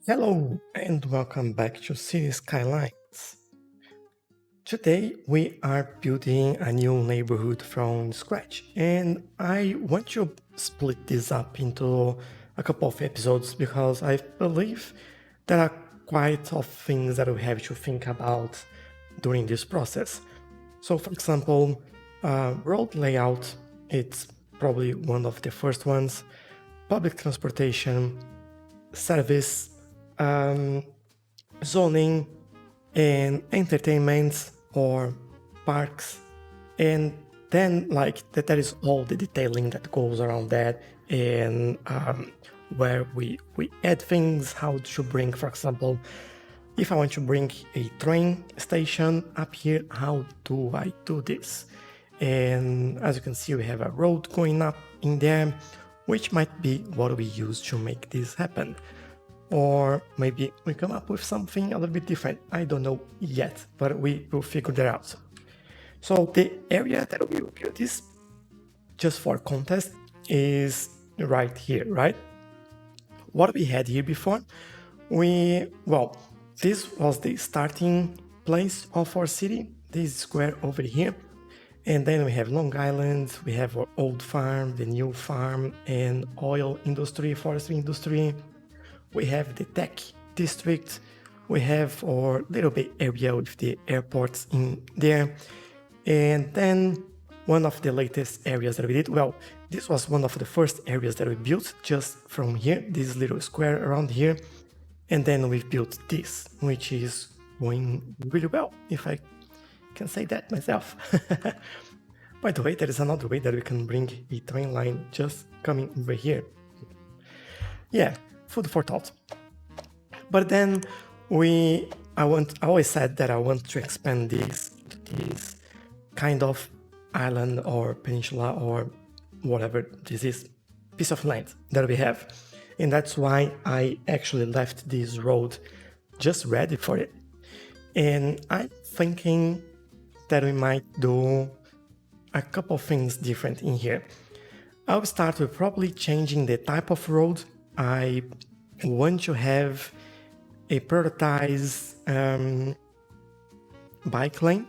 Hello and welcome back to Cities Skylines. Today we are building a new neighborhood from scratch, and I want to split this up into a couple of episodes because I believe there are quite of things that we have to think about during this process. So, for example, road layout, it's probably one of the first ones, public transportation, service, um, zoning, and entertainment or parks, and then there is all the detailing that goes around that, and where we add things, how to bring, for example, if I want to bring a train station up here, how do I do this? And as you can see, we have a road going up in there, which might be what we use to make this happen. Or maybe we come up with something a little bit different. I don't know yet, but we will figure that out. So the area that we will build this, just for context, is right here, right? What we had here before, this was the starting place of our city, this square over here. And then we have Long Island, we have our old farm, the new farm, and oil industry, forestry industry. We have the tech district, we have our little bit area with the airports in there. And then one of the latest areas that we did, this was one of the first areas that we built just from here, this little square around here. And then we built this, which is going really well, if I can say that myself. By the way, there is another way that we can bring a train line just coming over here. Yeah, food for thought. But then I always said that I want to expand this kind of island or peninsula or whatever this is, piece of land that we have. And that's why I actually left this road just ready for it. And I'm thinking that we might do a couple of things different in here. I'll start with probably changing the type of road. I want to have a prioritized bike lane.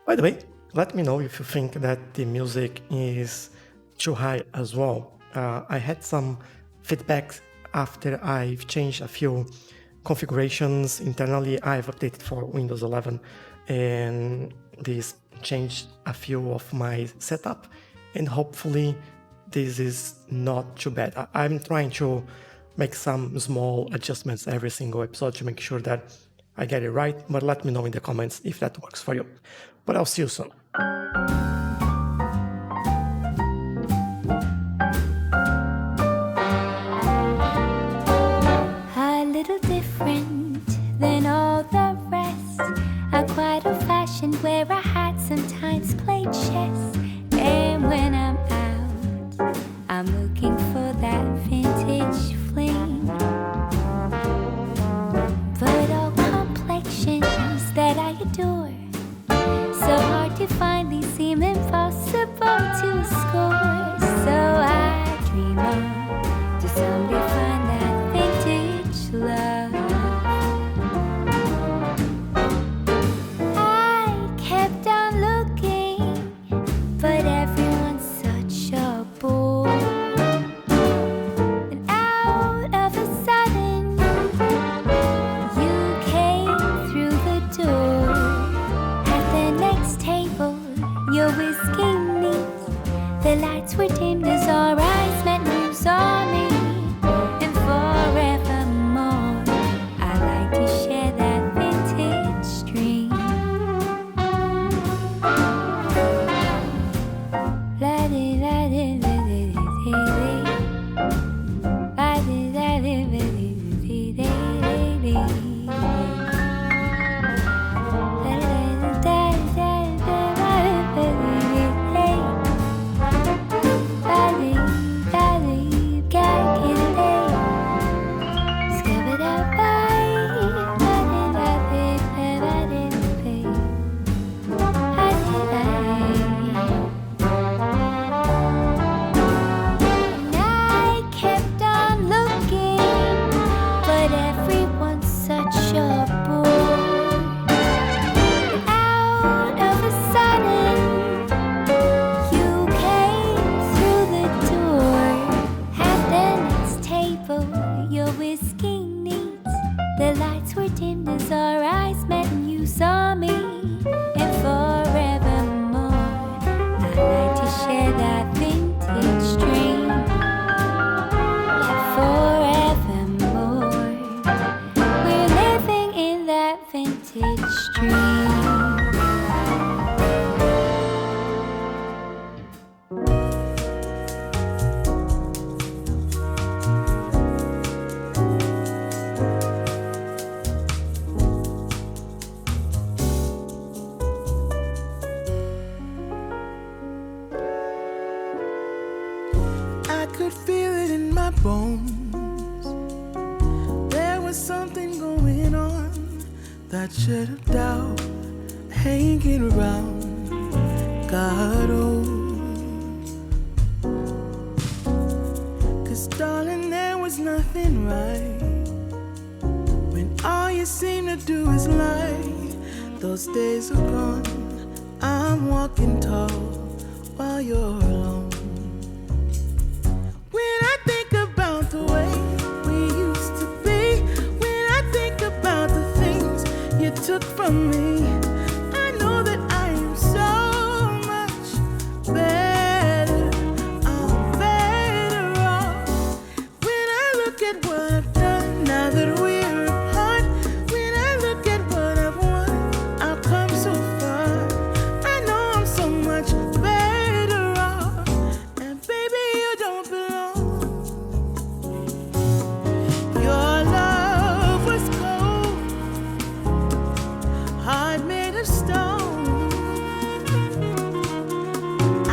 By the way, let me know if you think that the music is too high as well. I had some feedback after I've changed a few configurations internally. I've updated for Windows 11 and this changed a few of my setup, and hopefully this is not too bad. I'm trying to make some small adjustments every single episode to make sure that I get it right, but let me know in the comments if that works for you. But I'll see you soon. A little different than all the rest. I'm quite old-fashioned, wear a hat, sometimes play chess. And when I'm out, I'm looking for that vintage fling. But all complexions that I adore, so hard to find these seem skin neat. The lights were dimmed as our eyes met and you saw me. And forevermore, I like to share that vintage dream. Yeah, forevermore, we're living in that vintage dream. I could feel it in my bones. There was something going on, that shade of doubt hanging around. God, oh, 'cause darling, there was nothing right when all you seem to do is lie. Those days are gone. I'm walking tall while you're alone. When I think about the way we used to be, when I think about the things you took from me, I know that I am so much better. I'm better off. When I look at what I've done now that we're apart, when I look at what I've won, I've come so far. I know I'm so much better off. And baby, you don't belong. Your love was cold, heart made of stone.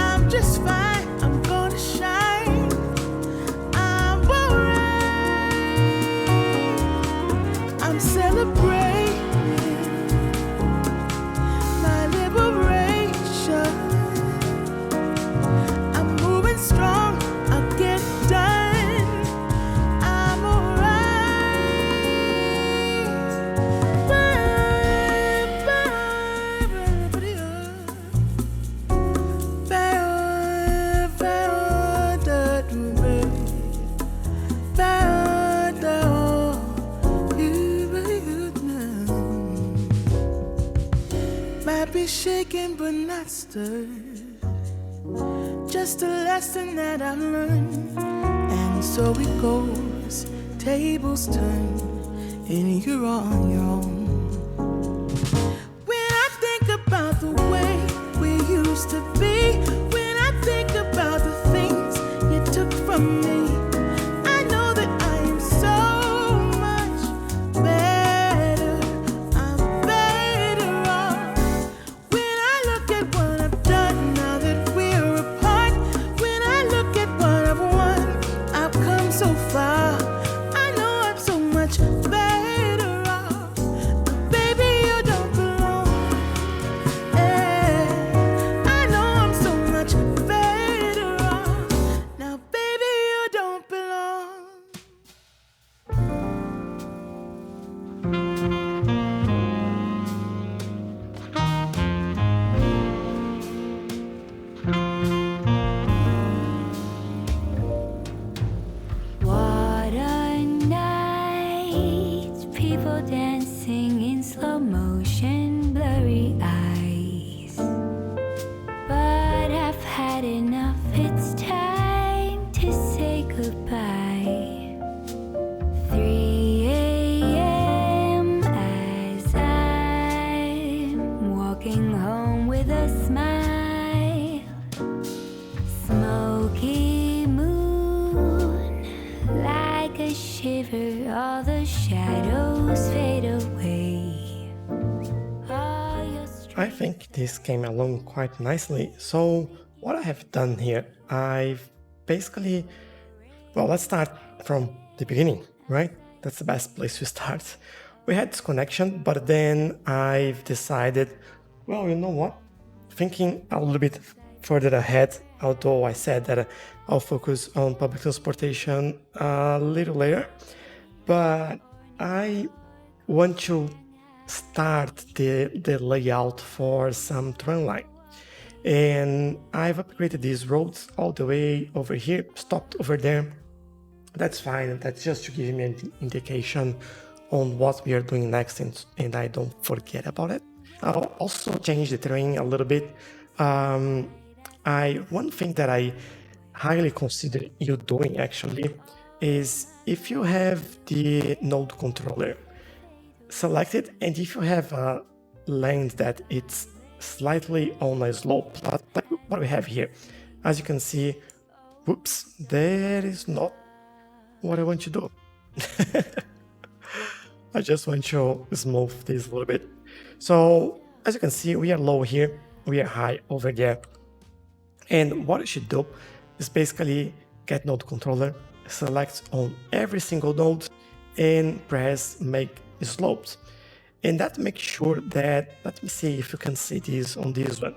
I'm just fine, I'm gonna shine. I'm alright. I'm celebrating my liberation. I'm moving strong, I'll get it done. I'm Might be shaken but not stirred. Just a lesson that I've learned. And so it goes, tables turn, and you're on your own. When I think about the way we used to be, when I think about the things you took from me, I know that I am so much better. I'm better off. When I look at what I've done now that we're apart, when I look at what I've won, I've come so far. I know I'm so much better off. But baby, you don't belong. I know I'm so much better off. Now, baby, you don't belong. What a night, people dancing in slow motion, blurry eyes. But I've had enough, it's time to say goodbye. 3 a.m. as I'm walking home with a smile. Smoky moon, like a shiver, all the shadows fade away. All your I think this came along quite nicely. So what I have done here, I've basically, well, let's start from the beginning, right? That's the best place to start. We had this connection, but then I've decided, well, you know what? Thinking a little bit further ahead, although I said that I'll focus on public transportation a little later, but I want to start the layout for some train line. And I've upgraded these roads all the way over here, stopped over there, That's fine. That's just to give me an indication on what we are doing next, and I don't forget about it. I'll also change the terrain a little bit. One thing that I highly consider you doing actually is if you have the node controller selected, and if you have a land that it's slightly on a slope, like what we have here, as you can see, whoops, that is not what I want to do. I just want to smooth this a little bit. So as you can see, we are low here, we are high over there. And what you should do is basically get node controller, select on every single node and press make slopes. And that makes sure that, let me see if you can see this on this one.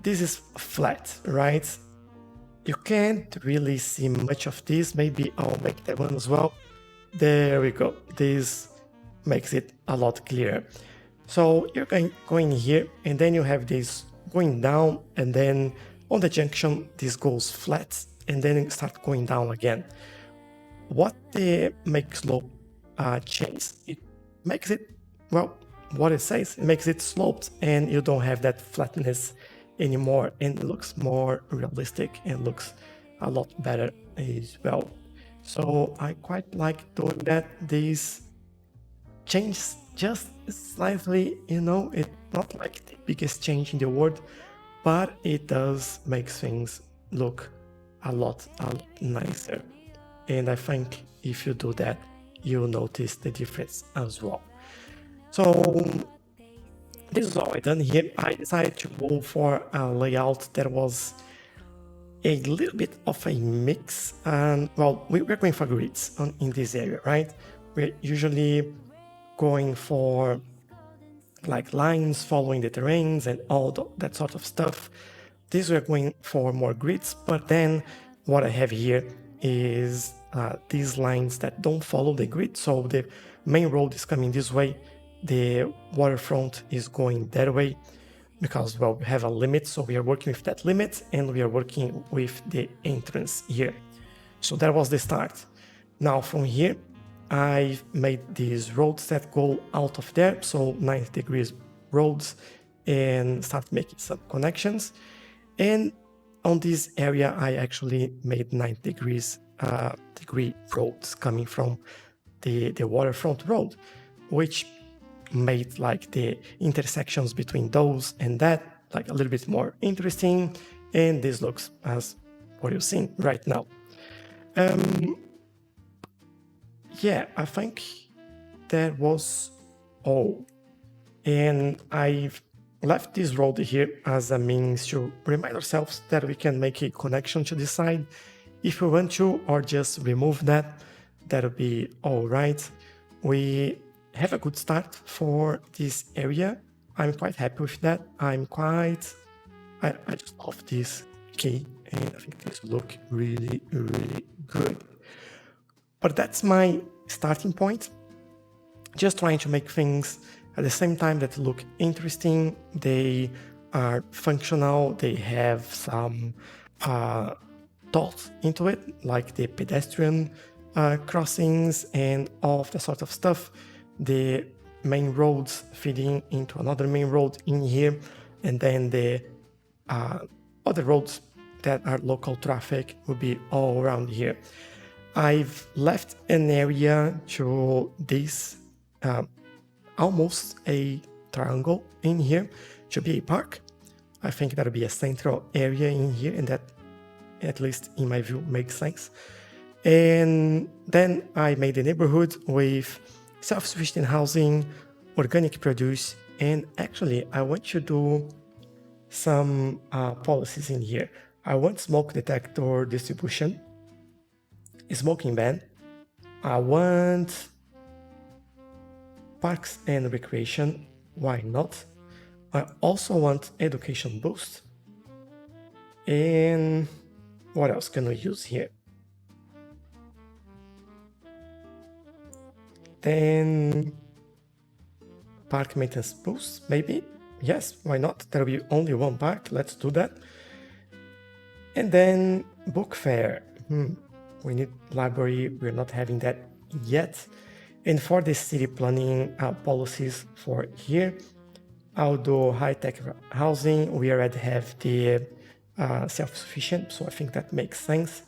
This is flat, right? You can't really see much of this. Maybe I'll make that one as well. There we go. This makes it a lot clearer. So you're going here, and then you have this going down, and then on the junction, this goes flat, and then it starts going down again. What the make slope change? It makes it, well, what it says, it makes it sloped, and you don't have that flatness anymore, and it looks more realistic and looks a lot better as well. So I quite like doing that. This changes just slightly, it's not like the biggest change in the world, but it does make things look a lot nicer. And I think if you do that, you'll notice the difference as well. So this is all I done here. I decided to go for a layout that was a little bit of a mix. And well, we're going for grids in this area, right? We're usually going for like lines following the terrains and all that sort of stuff. This we're going for more grids, but then what I have here is these lines that don't follow the grid. So the main road is coming this way, the waterfront is going that way, because, well, we have a limit, so we are working with that limit, and we are working with the entrance here. So that was the start. Now from here, I made these roads that go out of there, so 90 degrees roads, and start making some connections. And on this area, I actually made 90 degree roads coming from the waterfront road, which made like the intersections between those and that like a little bit more interesting. And this looks as what you're seeing right now. Yeah, I think that was all. And I've left this road here as a means to remind ourselves that we can make a connection to the side if we want to, or just remove that. That'll be all right. We have a good start for this area. I'm quite happy with that. I just love this key, and I think this look really, really good. But that's my starting point. Just trying to make things at the same time that look interesting. They are functional. They have some thought into it, like the pedestrian crossings and all of that sort of stuff. The main roads feeding into another main road in here, and then the other roads that are local traffic will be all around here. I've left an area to this almost a triangle in here to be a park. I think that'll be a central area in here, and that, at least in my view, makes sense. And then I made a neighborhood with self-sufficient housing, organic produce, and actually I want to do some policies in here. I want smoke detector distribution, smoking ban. I want parks and recreation, why not? I also want education boost. And what else can we use here? Then park maintenance boost, maybe? Yes, why not? There'll be only one park, let's do that. And then book fair. we need library, we're not having that yet. And for the city planning policies for here, I'll do high-tech housing. We already have the self-sufficient, so I think that makes sense.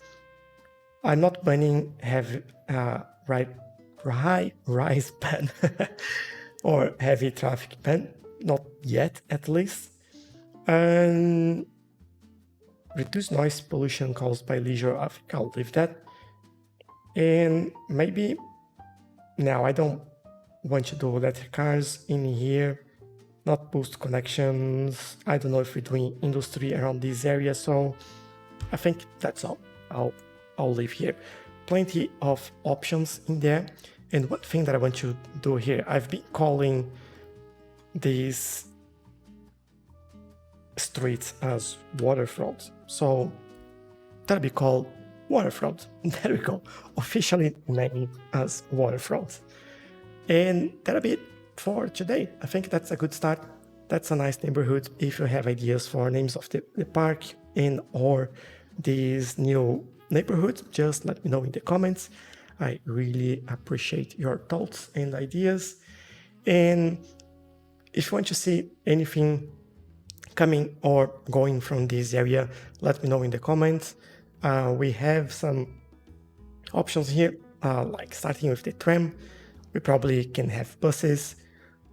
I'm not planning have high rise ban or heavy traffic ban, not yet at least. And reduce noise pollution caused by leisure, I think I'll leave that. And maybe now I don't want to do electric cars in here, not boost connections. I don't know if we're doing industry around this area, so I think that's all. I'll leave here. Plenty of options in there. And one thing that I want to do here, I've been calling these streets as waterfront. So that'll be called waterfront. There we go. Officially named as waterfront. And that'll be it for today. I think that's a good start. That's a nice neighborhood. If you have ideas for names of the park and or these new neighborhoods, just let me know in the comments. I really appreciate your thoughts and ideas. And if you want to see anything coming or going from this area, let me know in the comments. We have some options here, like starting with the tram. We probably can have buses,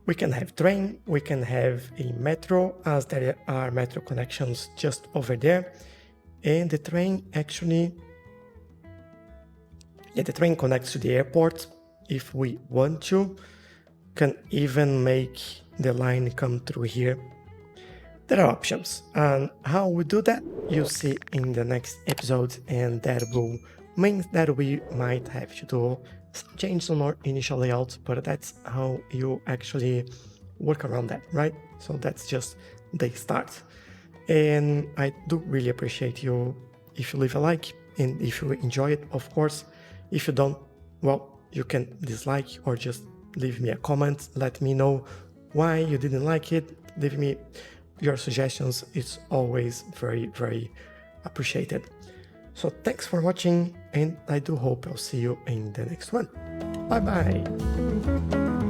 we can have train, we can have a metro, as there are metro connections just over there. And the train actually, the train connects to the airport if we want to. Can even make the line come through here. There are options, and how we do that you'll see in the next episode, and that will mean that we might have to do some changes on our initial layout, but that's how you actually work around that, right? So that's just the start. And I do really appreciate you if you leave a like, and if you enjoy it, of course. If you don't, well, you can dislike or just leave me a comment, let me know why you didn't like it, leave me your suggestions. It's always very, very appreciated. So thanks for watching, and I do hope I'll see you in the next one. Bye bye.